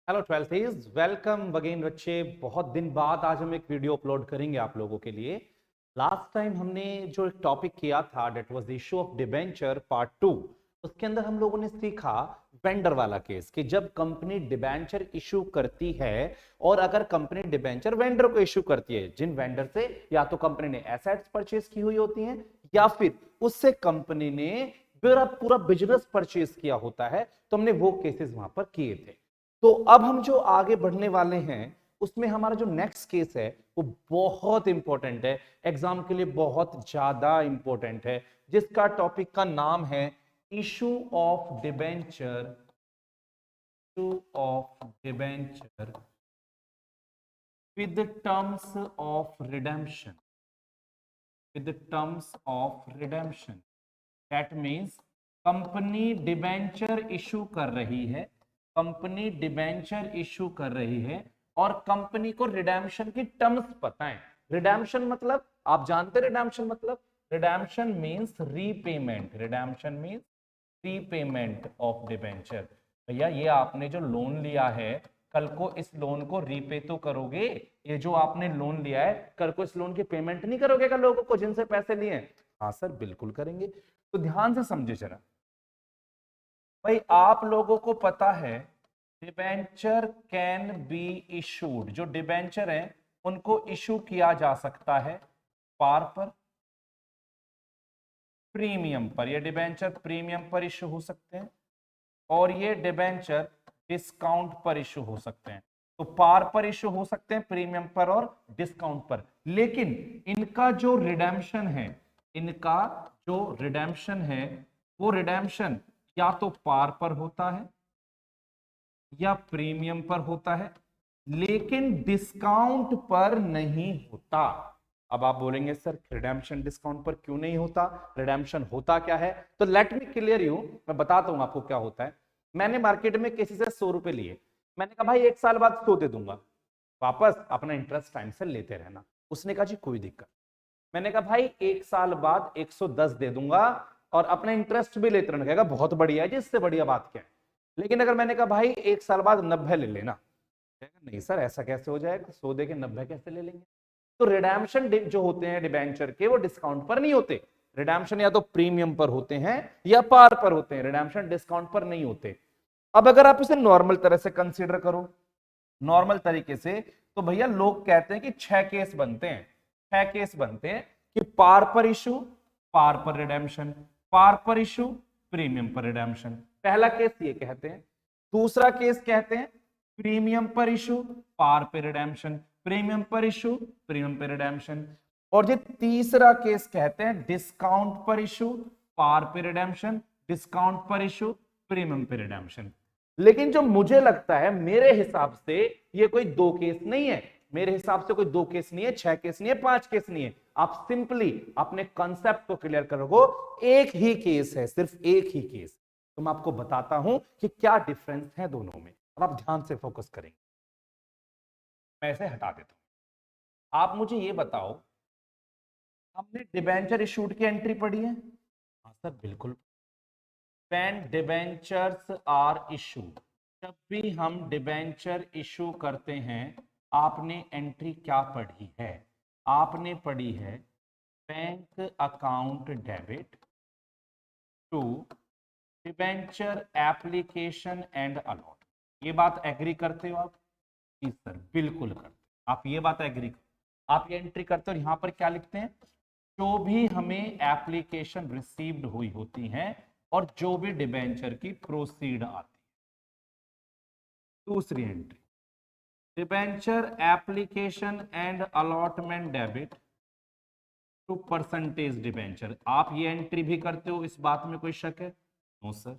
Hello ट्वेल्थीज, welcome again बच्चे। बहुत दिन बाद आज हम एक वीडियो अपलोड करेंगे आप लोगों के लिए। लास्ट टाइम हमने जो एक टॉपिक किया था that was the issue of debenture part 2। उसके अंदर हम लोगों ने सीखा वेंडर वाला केस कि जब कंपनी डिबेंचर इशू करती है और अगर कंपनी डिबेंचर वेंडर को इशू करती है, जिन वेंडर से या तो कंपनी ने एसेट्स परचेज की हुई होती हैं या फिर उससे कंपनी ने पूरा पूरा बिजनेस परचेज किया होता है, तो हमने वो केसेस वहां पर किए थे। तो अब हम जो आगे बढ़ने वाले हैं उसमें हमारा जो नेक्स्ट केस है वो बहुत इंपॉर्टेंट है, एग्जाम के लिए बहुत ज्यादा इंपॉर्टेंट है, जिसका टॉपिक का नाम है issue of debenture. Issue of debenture with terms of redemption. With terms of redemption that means company debenture issue कर रही है। कंपनी डिबेंचर इशू कर रही है और कंपनी को रिडेम्पशन की टर्म्स पता है। रिडेम्पशन मतलब आप जानते हैं, रिडेम्पशन मतलब redemption means repayment. Redemption means repayment of debenture. भैया ये आपने जो लोन लिया है, कल को इस लोन को रीपे तो करोगे। ये जो आपने लोन लिया है, कल को इस लोन की पेमेंट नहीं करोगे कल लोगों को जिनसे पैसे लिए हैं? हाँ सर, बिल्कुल करेंगे। तो ध्यान से समझे जरा। भाई आप लोगों को पता है डिबेंचर कैन बी इशूड। जो डिबेंचर है उनको इशू किया जा सकता है पार पर, प्रीमियम पर। ये डिबेंचर प्रीमियम पर इशू हो सकते हैं और ये डिबेंचर डिस्काउंट पर इशू हो सकते हैं। तो पार पर इशू हो सकते हैं, प्रीमियम पर और डिस्काउंट पर। लेकिन इनका जो रिडेम्पशन है, इनका जो रिडेम्पशन है वो रिडेम्पशन या तो पार पर होता है या प्रीमियम पर होता है, लेकिन डिस्काउंट पर नहीं होता। अब आप बोलेंगे सर रिडेम्पशन डिस्काउंट पर क्यों नहीं होता, रिडेम्पशन होता क्या है? तो लेट मी क्लियर यू, मैं बताता हूं आपको क्या होता है। मैंने मार्केट में किसी से 100 रुपए लिए, मैंने कहा भाई 1 साल बाद 100 दे दूंगा, वापस अपना इंटरेस्ट टाइम से लेते रहना। उसने कहा जी कोई दिक्कत। मैंने कहा भाई 1 साल बाद 110 दे दूंगा और अपना इंटरेस्ट भी लेते रहना। कहेगा बहुत बढ़िया है जी, इससे बढ़िया बात क्या है। लेकिन अगर मैंने कहा भाई 1 साल बाद 90 ले लेना, नहीं सर ऐसा कैसे हो जाएगा, 100 दे के 90 कैसे ले लेंगे? तो रिडेम्पशन जो होते हैं डिबेंचर के, वो डिस्काउंट पर नहीं होते। रिडेम्पशन या तो प्रीमियम पर होते हैं या पार पर होते हैं, रिडेम्पशन डिस्काउंट पर नहीं होते। अब अगर आप इसे नॉर्मल तरह से कंसीडर करो, नॉर्मल तरीके से, तो भैया लोग कहते हैं कि 6 केस बनते हैं। 6 केस बनते हैं कि पार पर इशू, पार पर रिडेम्पशन, पार पर इशू, प्रीमियम पर रिडेम्पशन। पहला केस ये कहते हैं। दूसरा केस कहते हैं प्रीमियम पर इशू, पार पर रिडेम्पशन, प्रीमियम पर इशू, प्रीमियम पर रिडेम्पशन। और ये तीसरा केस कहते हैं डिस्काउंट पर इशू, पार पर रिडेम्पशन, डिस्काउंट पर इशू, प्रीमियम पर रिडेम्पशन। लेकिन जो मुझे लगता है, मेरे हिसाब से ये कोई 2 केस नहीं है। मेरे हिसाब से कोई 2 केस नहीं है, 6 केस नहीं है, 5 केस नहीं है। आप सिंपली अपने कंसेप्ट को क्लियर करोगे, एक ही केस है, सिर्फ एक ही केस। तो मैं आपको बताता हूं कि क्या डिफरेंस है दोनों में, और आप ध्यान से फोकस करेंगे। मैं इसे हटा देता हूं। आप मुझे ये बताओ, हमने डिबेंचर इशूड की एंट्री पढ़ी है? हाँ सर बिल्कुल। when debentures are issued, जब भी हम डिबेंचर इशू करते हैं, आपने एंट्री क्या पढ़ी है? आपने पढ़ी है bank account debit to debenture application and allot. ये बात एग्री करते हो आप? जी सर बिल्कुल करते। आप ये बात एग्री कर, आप ये एंट्री करते हो। यहां पर क्या लिखते हैं? जो भी हमें एप्लीकेशन रिसीव्ड हुई होती हैं और जो भी डिबेंचर की प्रोसीड आती है। दूसरी entry debenture application and allotment debit to percentage debenture. आप ये एंट्री भी करते हो, इस बात में कोई शक है? No sir.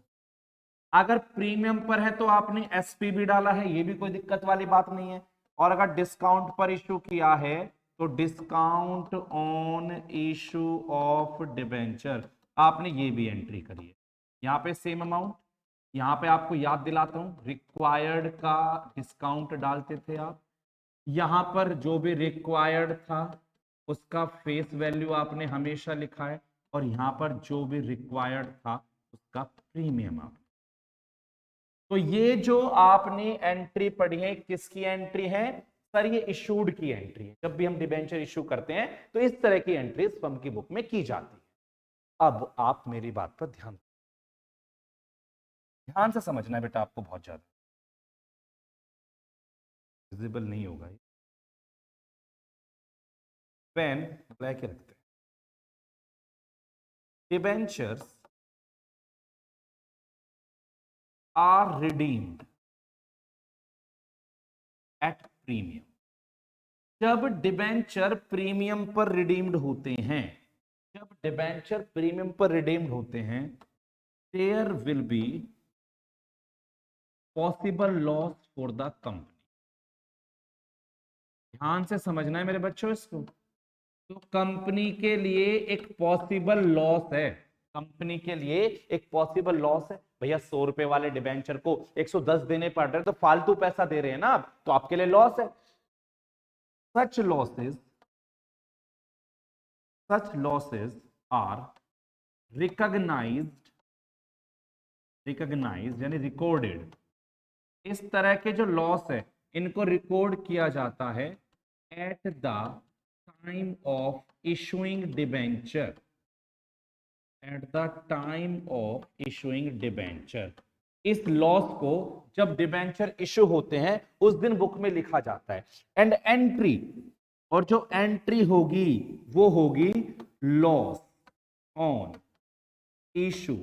अगर प्रीमियम पर है तो आपने एसपी भी डाला है, ये भी कोई दिक्कत वाली बात नहीं है। और अगर डिस्काउंट पर इशू किया है तो discount on issue of debenture, आपने ये भी एंट्री करी है। यहाँ पे सेम अमाउंट, यहाँ पे आपको याद दिलाता हूं, रिक्वायर्ड का डिस्काउंट डालते थे आप। यहां पर जो भी रिक्वायर्ड था उसका फेस वैल्यू आपने हमेशा लिखा है, और यहां पर जो भी रिक्वायर्ड था उसका प्रीमियम आप। तो ये जो आपने एंट्री पढ़ी है किसकी एंट्री है सर? ये इशूड की एंट्री है। जब भी हम डिबेंचर इशू करते हैं तो इस तरह की एंट्री फर्म की बुक में की जाती है। अब आप मेरी बात पर ध्यान से समझना है बेटा, आपको बहुत ज्यादा विजिबल नहीं होगा। पेन ब्लैक के रखते हैं। Debentures are redeemed at premium. जब डिबेंचर प्रीमियम पर रिडीम्ड होते हैं, जब डिबेंचर प्रीमियम पर रिडीम्ड होते हैं, there will be possible loss for the company. ध्यान से समझना है मेरे बच्चों इसको। तो कंपनी के लिए एक पॉसिबल लॉस है, कंपनी के लिए एक पॉसिबल लॉस है। भैया 100 रुपए वाले डिबेंचर को 110 देने पड़ रहे हैं, तो फालतू पैसा दे रहे हैं ना आप, तो आपके लिए लॉस है। Such losses are recognized यानी रिकॉर्डेड। इस तरह के जो लॉस है इनको रिकॉर्ड किया जाता है at the time of issuing debenture, at the time of issuing debenture. इस लॉस को जब डिबेंचर इशू होते हैं उस दिन बुक में लिखा जाता है। एंड एंट्री, और जो एंट्री होगी वो होगी loss on issue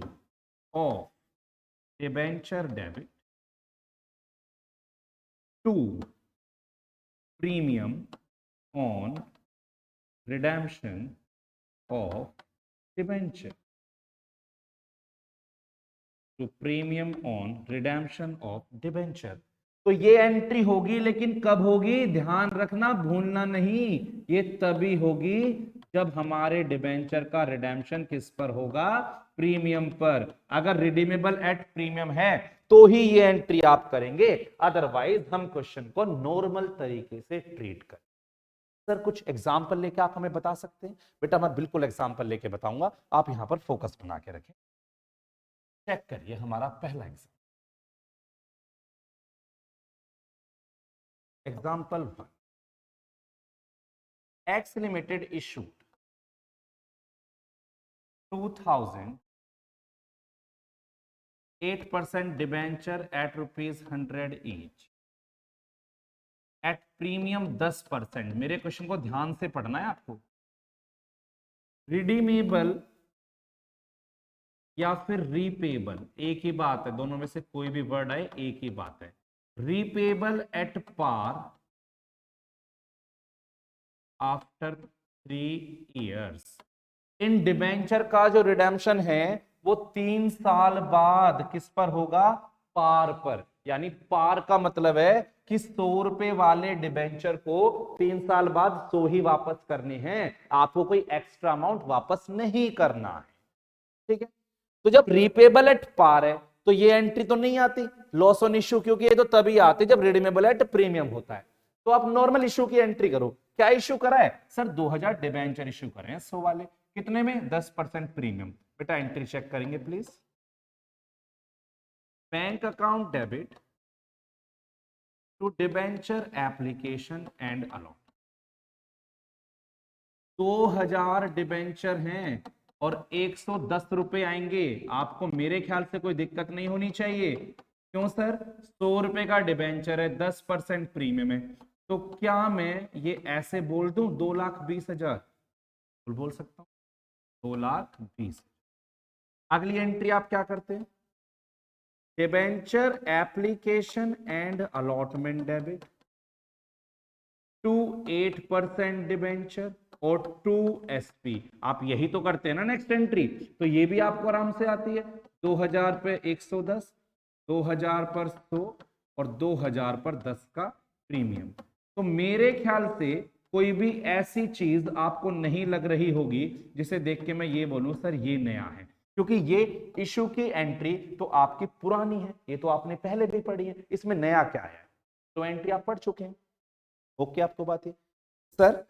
of debenture debit to premium on redemption of debenture, to premium on redemption of debenture. तो ये एंट्री होगी, लेकिन कब होगी ध्यान रखना, भूलना नहीं। ये तभी होगी जब हमारे डिबेंचर का रिडेम्पशन किस पर होगा? प्रीमियम पर। अगर रिडीमेबल एट प्रीमियम है तो ही ये एंट्री आप करेंगे, अदरवाइज हम क्वेश्चन को नॉर्मल तरीके से ट्रीट करें। सर कुछ एग्जाम्पल लेके आप हमें बता सकते हैं? बेटा मैं बिल्कुल एग्जाम्पल लेके बताऊंगा, आप यहां पर फोकस बना के रखें। चेक करिए हमारा पहला example 1। X limited issued 8% debenture at ₹100 each at premium 10%। मेरे क्वेश्चन को ध्यान से पढ़ना है आपको। रिडीमेबल या फिर रीपेबल एक ही बात है, दोनों में से कोई भी वर्ड आए एक ही बात है। Repayable at par after 3 years. इन डिबेंचर का जो रिडेम्पशन है वो 3 साल बाद किस पर होगा? पार पर। यानी पार का मतलब है कि 100 रुपए वाले डिबेंचर को 3 साल बाद 100 ही वापस करने हैं, आपको कोई एक्स्ट्रा अमाउंट वापस नहीं करना है। ठीक है, तो जब रीपेबल एट पार है तो ये एंट्री तो नहीं आती लॉस ऑन इश्यू, क्योंकि ये तो तभी आती जब रिडीमेबल एट प्रीमियम होता है। तो आप नॉर्मल इश्यू की एंट्री करो। क्या इश्यू करा है सर? 2000 डिबेंचर इश्यू करे हैं 100 वाले, कितने में? 10% प्रीमियम। बेटा एंट्री चेक करेंगे please. Bank account debit to debenture application and allot. 2000 debenture हैं और 110 रुपए आएंगे। आपको मेरे ख्याल से कोई दिक्कत नहीं होनी चाहिए। क्यों सर? 100 रुपए का डिबेंचर है, 10% प्रीमियम है, तो क्या मैं ये ऐसे बोल दूं 2,20,000? बोल सकता हूं 2,20,000। अगली एंट्री आप क्या करते हैं? Debenture application and allotment debit to 8% debenture और 2 SP। आप यही तो करते हैं ना नेक्स्ट एंट्री, तो ये भी आपको आराम से आती है। 2000 पे 110, 2000 पर 100 और 2000 पर 10 का प्रीमियम। तो मेरे ख्याल से कोई भी ऐसी चीज आपको नहीं लग रही होगी जिसे देख के मैं ये बोलूं सर ये नया है, क्योंकि ये इशू की एंट्री तो आपकी पुरानी है, ये तो आपने पहले भी पढ़ी है, इसमें नया क्या है? तो एंट्री आप पढ़ चुके हैं। ओके आपको बात है सर।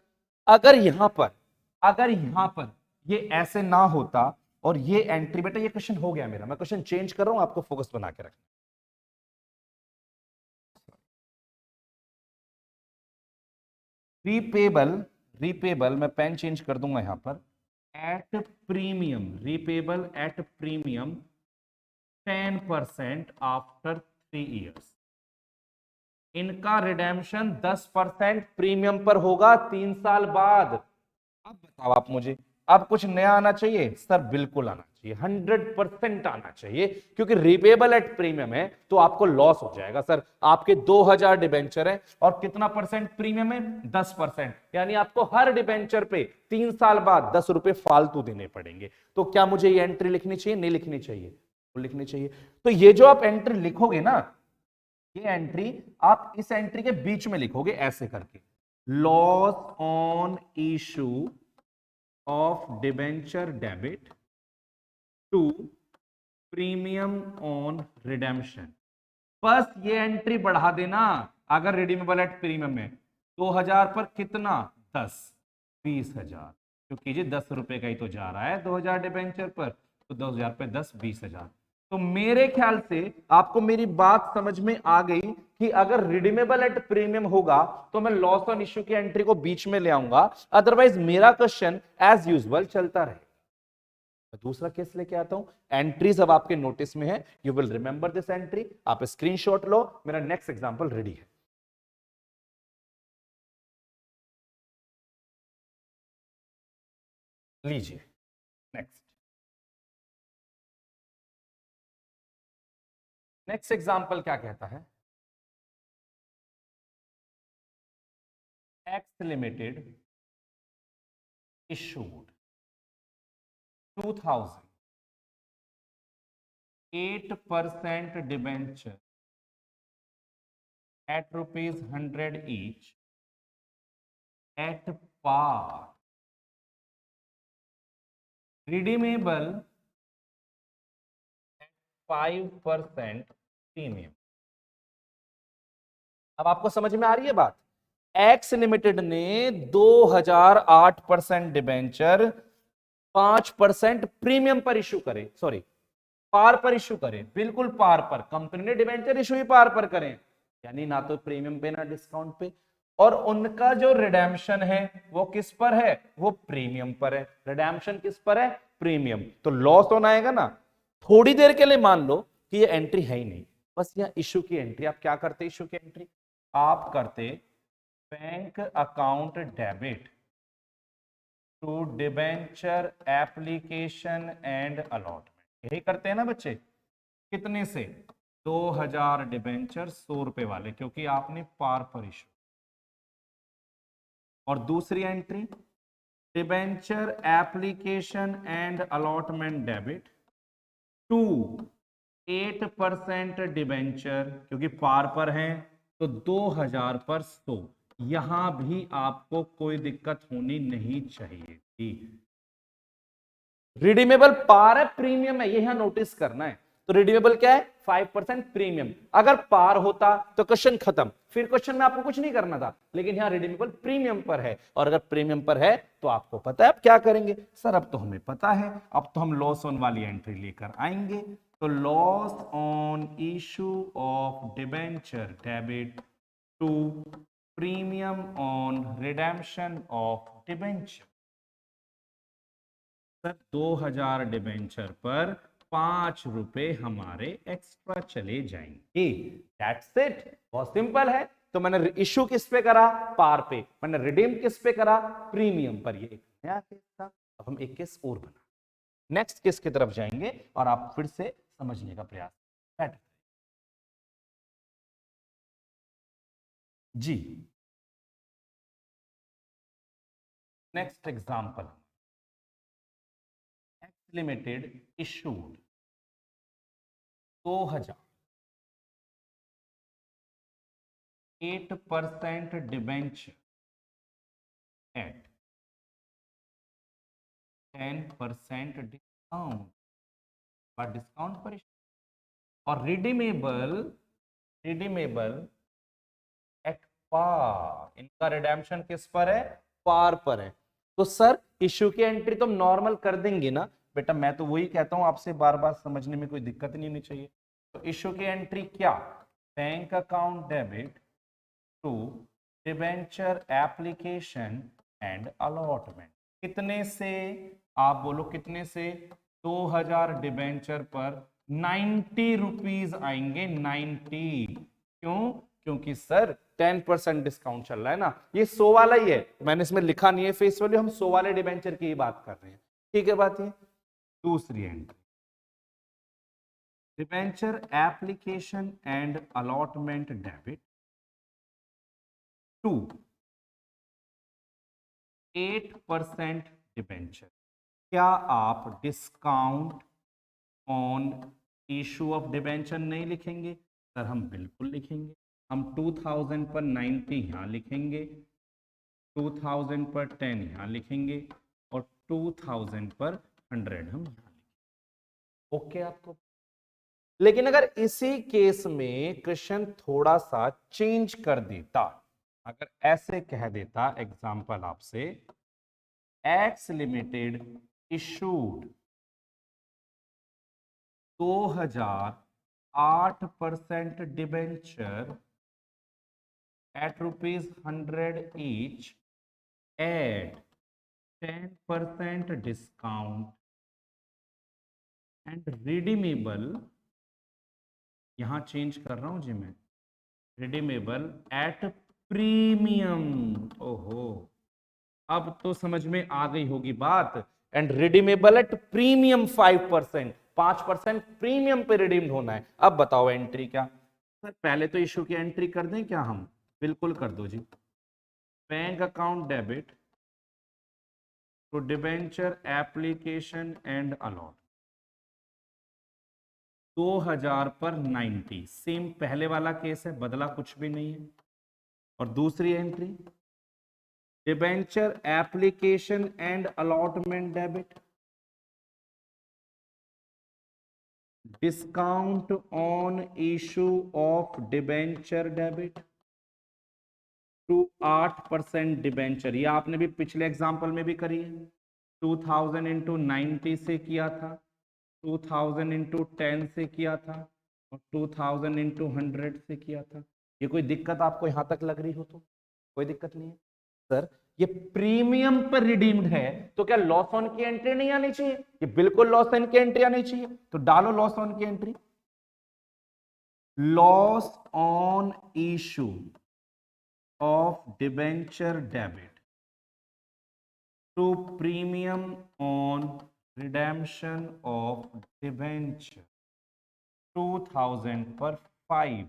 अगर यहां पर ये ऐसे ना होता और ये एंट्री, बेटा ये क्वेश्चन हो गया मेरा, मैं क्वेश्चन चेंज कर रहा हूं, आपको फोकस बना के रखना। रीपेबल मैं पेन चेंज कर दूंगा यहां पर, at premium, repayable eight premium 10% after 3 years. इनका रिडेम्पशन 10% प्रीमियम पर होगा 3 साल बाद। अब बताओ आप मुझे, अब कुछ नया आना चाहिए सर? बिल्कुल आना चाहिए, 100% आना चाहिए, क्योंकि रिपेबल एट प्रीमियम है तो आपको लॉस हो जाएगा सर। आपके 2000 डिबेंचर है और कितना परसेंट प्रीमियम है? 10%, यानी आपको हर डिबेंचर पे 3 साल बाद 10 रुपए फालतू देने पड़ेंगे। तो क्या मुझे ये एंट्री लिखनी चाहिए? नहीं लिखनी चाहिए? तो लिखनी चाहिए। तो ये जो आप एंट्री लिखोगे ना, ये एंट्री आप इस एंट्री के बीच में लिखोगे ऐसे करके, loss on issue of debenture debit to premium on redemption. बस ये एंट्री बढ़ा देना। अगर रिडीमेबल एट प्रीमियम है 2000 पर कितना? 10, 20,000, क्योंकि जी 10 रुपए का ही तो जा रहा है 2000 डिबेंचर पर, तो 2000 पे 10, 20,000। तो मेरे ख्याल से आपको मेरी बात समझ में आ गई कि अगर रिडीमेबल एट प्रीमियम होगा तो मैं लॉस ऑन इश्यू की एंट्री को बीच में ले आऊंगा, अदरवाइज मेरा क्वेश्चन एज यूजुअल चलता रहे। दूसरा केस लेके आता हूं, एंट्रीज अब आपके नोटिस में है, you will remember this entry, आप स्क्रीनशॉट लो, मेरा नेक्स्ट एग्जांपल रेडी है। लीजिए नेक्स्ट। नेक्स्ट एग्जांपल क्या कहता है? X limited issued 2008% debenture at ₹100 each at par, redeemable at 5% premium. अब आपको समझ में आ रही है बात? एक्स लिमिटेड ने 2008% डिबेंचर 5% प्रीमियम पर इशू करे, सॉरी पार पर इशू करे, बिल्कुल पार पर। कंपनी ने डिबेंचर इशू ही पार पर करें, यानी ना तो प्रीमियम पे ना डिस्काउंट पे। और उनका जो रिडेम्पशन है वो किस पर है? वो प्रीमियम पर है। रिडेम्पशन किस पर है? प्रीमियम। तो लॉस होना आएगा ना। थोड़ी देर के लिए मान लो कि ये एंट्री है ही नहीं, बस यहां इशू की एंट्री। आप क्या करते? इशू की एंट्री आप करते bank account debit to debenture application and allotment. यही करते हैं ना बच्चे? कितने से? 2000 डिबेंचर 100 रुपए वाले, क्योंकि आपने पार पर इशू। और दूसरी entry debenture application and allotment debit to 8% debenture, क्योंकि पार पर हैं तो 2000 पर 100। यहां भी आपको कोई दिक्कत होनी नहीं चाहिए थी। रिडीमेबल पार है, प्रीमियम है, ये यहां नोटिस करना है। तो रिडीमेबल क्या है? 5% प्रीमियम। अगर पार होता तो क्वेश्चन खत्म, फिर क्वेश्चन में आपको कुछ नहीं करना था, लेकिन यहां रिडीमेबल प्रीमियम पर है। और अगर प्रीमियम पर है तो आपको पता है अब क्या करेंगे? सर अब तो हमें पता है, अब तो हम लॉस ऑन वाली एंट्री लेकर आएंगे। तो loss on issue of debenture debit to premium on redemption of debenture. Sir 2000 debenture पर 5 रुपए हमारे एक्स्ट्रा चले जाएंगे। दैट्स इट, बहुत सिंपल है। तो मैंने इशू किस पे करा? पार पे। मैंने रिडीम किस पे करा? प्रीमियम पर। ये एक नया केस था। अब हम एक केस और बना, नेक्स्ट केस की तरफ जाएंगे और आप फिर से समझने का प्रयास करें जी। Next example, X limited issued 2000 8% debenture at 10% discount, पर डिस्काउंट पर और रिडीमेबल एट पार। इनका रिडेम्पशन किस पर है? पार पर है। तो सर इश्यू की एंट्री तो हम नॉर्मल कर देंगे ना बेटा? मैं तो वही कहता हूं आपसे, बार बार समझने में कोई दिक्कत नहीं होनी चाहिए। तो इश्यू की एंट्री क्या? Bank account debit to debenture application and allotment. कितने से, आप बोलो कितने से, 2000 डिबेंचर पर 90 रुपीज आएंगे, 90। क्यों? क्योंकि सर 10% डिस्काउंट चल रहा है ना, ये 100 वाला ही है, मैंने इसमें लिखा नहीं है फेस वैल्यू, हम 100 वाले डिबेंचर की ही बात कर रहे हैं। ठीक है बात ये। दूसरी entry, debenture application and allotment debit to 8% debenture. क्या आप discount on issue of debenture नहीं लिखेंगे? सर हम बिल्कुल लिखेंगे। हम 2000 पर 90 यहां लिखेंगे, 2000 पर 10 यहां लिखेंगे और 2000 पर 100 हम यहां लिखेंगे। ओके आपको? लेकिन अगर इसी केस में क्वेश्चन थोड़ा सा चेंज कर देता, अगर ऐसे कह देता एग्जाम्पल आपसे, X limited issued 2008% debenture at ₹100 each at 10% discount and redeemable, यहां चेंज कर रहा हूं जी मैं, रिडीमेबल एट प्रीमियम। ओहो, अब तो समझ में आ गई होगी बात। And redeemable at premium 5%, 5% premium पे रिडीम्ड होना है। अब बताओ एंट्री क्या? सर पहले तो इशू की एंट्री कर दें क्या हम? बिल्कुल कर दो जी। Bank account debit to debenture application and allot 2000 पर 90, सेम पहले वाला केस है, बदला कुछ भी नहीं है। और दूसरी entry, debenture application and allotment debit discount on issue of debenture debit to 8% debenture. ये आपने भी पिछले एग्जांपल में भी करी है, 2000 इंटू 90 से किया था, 2000 इंटू 10 से किया था और 2000 इंटू 100 से किया था। ये कोई दिक्कत आपको यहां तक लग रही हो तो कोई दिक्कत नहीं है। सर ये प्रीमियम पर रिडीम्ड है तो क्या लॉस ऑन की एंट्री नहीं आनी चाहिए? ये बिल्कुल लॉस ऑन की एंट्री आनी चाहिए, तो डालो लॉस ऑन की entry. Loss on issue of debenture debit to premium on redemption of debenture 2000 पर 5,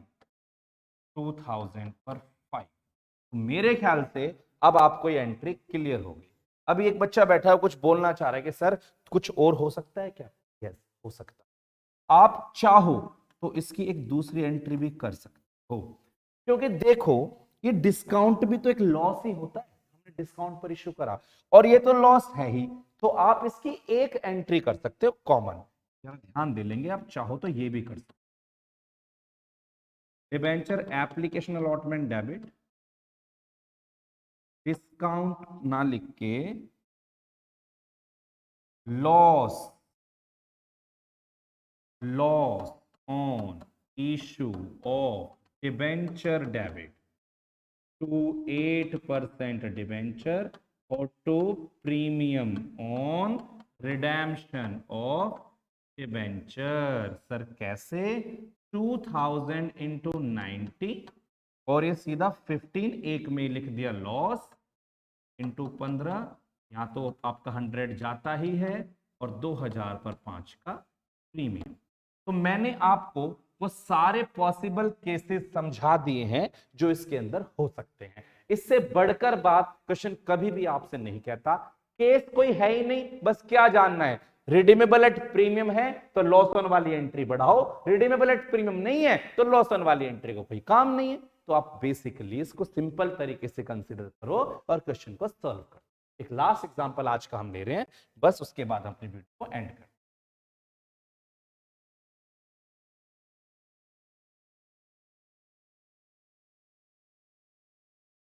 2000 पर 5। तो मेरे ख्याल से अब आपको ये एंट्री क्लियर होगी। अभी एक बच्चा बैठा है कुछ बोलना चाह रहा है कि सर कुछ और हो सकता है क्या? यस हो सकता है। आप चाहो तो इसकी एक दूसरी एंट्री भी कर सकते हो, क्योंकि देखो ये डिस्काउंट भी तो एक लॉस ही होता है, हमने डिस्काउंट पर इशू करा और ये तो लॉस है ही, तो आप इसकी एक एंट्री कर सकते हो कॉमन। ध्यान दे लेंगे, आप चाहो तो ये भी कर सकते हो। Debenture application allotment debit, discount ना लिख के loss, loss on issue of debenture debit to 8% debenture और to premium on redemption of debenture. Sir कैसे? 2000 इंटू 90 और ये सीधा 15 एक में लिख दिया लॉस इंटू 15, यहाँ तो आपका 100 जाता ही है और 2000 पर 5 का प्रीमियम। तो मैंने आपको वो सारे पॉसिबल केसेस समझा दिए हैं जो इसके अंदर हो सकते हैं। इससे बढ़कर बात क्वेश्चन कभी भी आपसे नहीं कहता, केस कोई है ही नहीं, बस क्या जानना है, रिडीमेबल एट प्रीमियम है तो लॉस ऑन वाली एंट्री बढ़ाओ, रिडीमेबल एट प्रीमियम नहीं है तो लॉस ऑन वाली एंट्री को कोई काम नहीं है। तो आप बेसिकली इसको सिंपल तरीके से कंसीडर करो और क्वेश्चन को सॉल्व करो। एक लास्ट एग्जांपल आज का हम ले रहे हैं, बस उसके बाद हम अपनी वीडियो को एंड करें।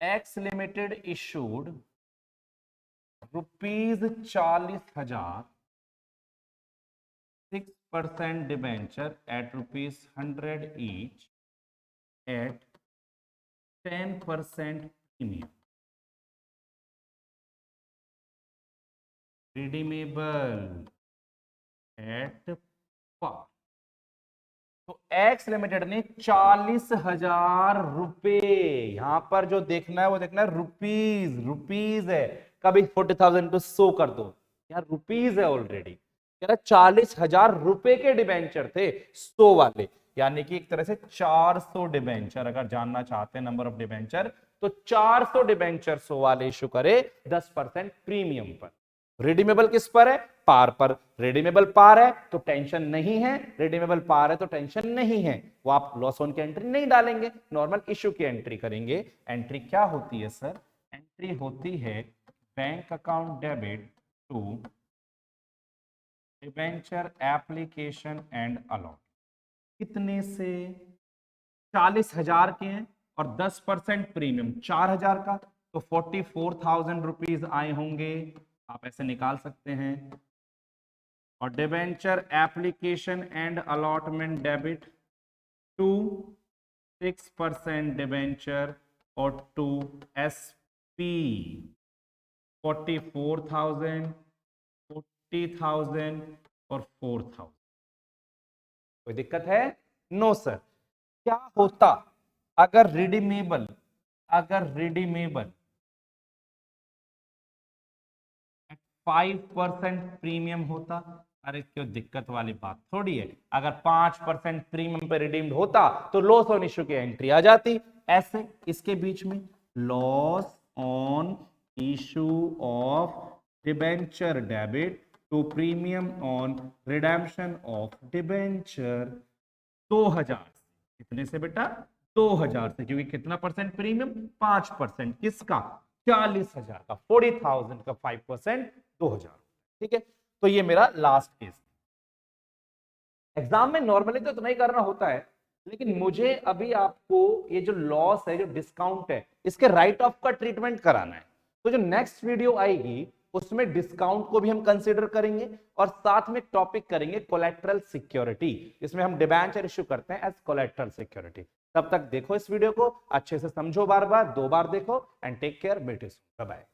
X limited issued ₹40,000 6% debenture at ₹100 each at 10% premium, redeemable at par. तो एक्स लिमिटेड ने 40,000 रुपए, यहां पर जो देखना है वो देखना है रुपीज, रुपीज है, कभी 40,000 को 100 कर दो, यार रुपीज है ऑलरेडी, कह रहा 40,000 रुपए के डिबेंचर थे 100 वाले, यानी कि एक तरह से 400 डिबेंचर, अगर जानना चाहते हैं नंबर ऑफ डिबेंचर, तो 400 डिबेंचर 100 वाले इशू करे 10% प्रीमियम पर। रिडीमेबल किस पर है? पार पर। रिडीमेबल पार है तो टेंशन नहीं है, रिडीमेबल पार है तो टेंशन नहीं है, वो आप लॉस ऑन की एंट्री नहीं डालेंगे, नॉर्मल इश्यू की एंट्री करेंगे। एंट्री क्या होती है सर? एंट्री होती है bank account debit to debenture application and allot. कितने से? 40,000 के हैं और 10% प्रीमियम 4,000 का, तो 44,000 रुपीज आए होंगे, आप ऐसे निकाल सकते हैं। और debenture application and allotment debit to 6% debenture और टू एसपी 44,000, 40,000 और 4,000। कोई दिक्कत है? No sir. क्या होता अगर रिडीमेबल 5% प्रीमियम होता? अरे क्यों दिक्कत वाली बात थोड़ी है, अगर 5% प्रीमियम पे रिडीम्ड होता तो लॉस ऑन इश्यू की एंट्री आ जाती, ऐसे इसके बीच में loss on issue of debenture debit to premium on redemption of debenture 2,000। कितने से बेटा? 2,000 से, क्योंकि कितना परसेंट प्रीमियम? 5%। किसका? 40,000 का। 40,000 का 5% 2,000। ठीक है, तो ये मेरा लास्ट केस। एग्जाम में नॉर्मली तो इतना ही करना होता है, लेकिन मुझे अभी आपको ये जो लॉस है, जो डिस्काउंट है, इसके राइट ऑफ का ट्रीटमेंट कराना है। तो जो नेक्स्ट वीडियो आएगी उसमें डिस्काउंट को भी हम कंसीडर करेंगे और साथ में टॉपिक करेंगे कोलैटरल सिक्योरिटी, इसमें हम डिबेंचर इश्यू करते हैं एज कोलैटरल सिक्योरिटी। तब तक देखो इस वीडियो को अच्छे से समझो, बार बार 2 बार देखो एंड टेक केयर। बेटे बाय बाय।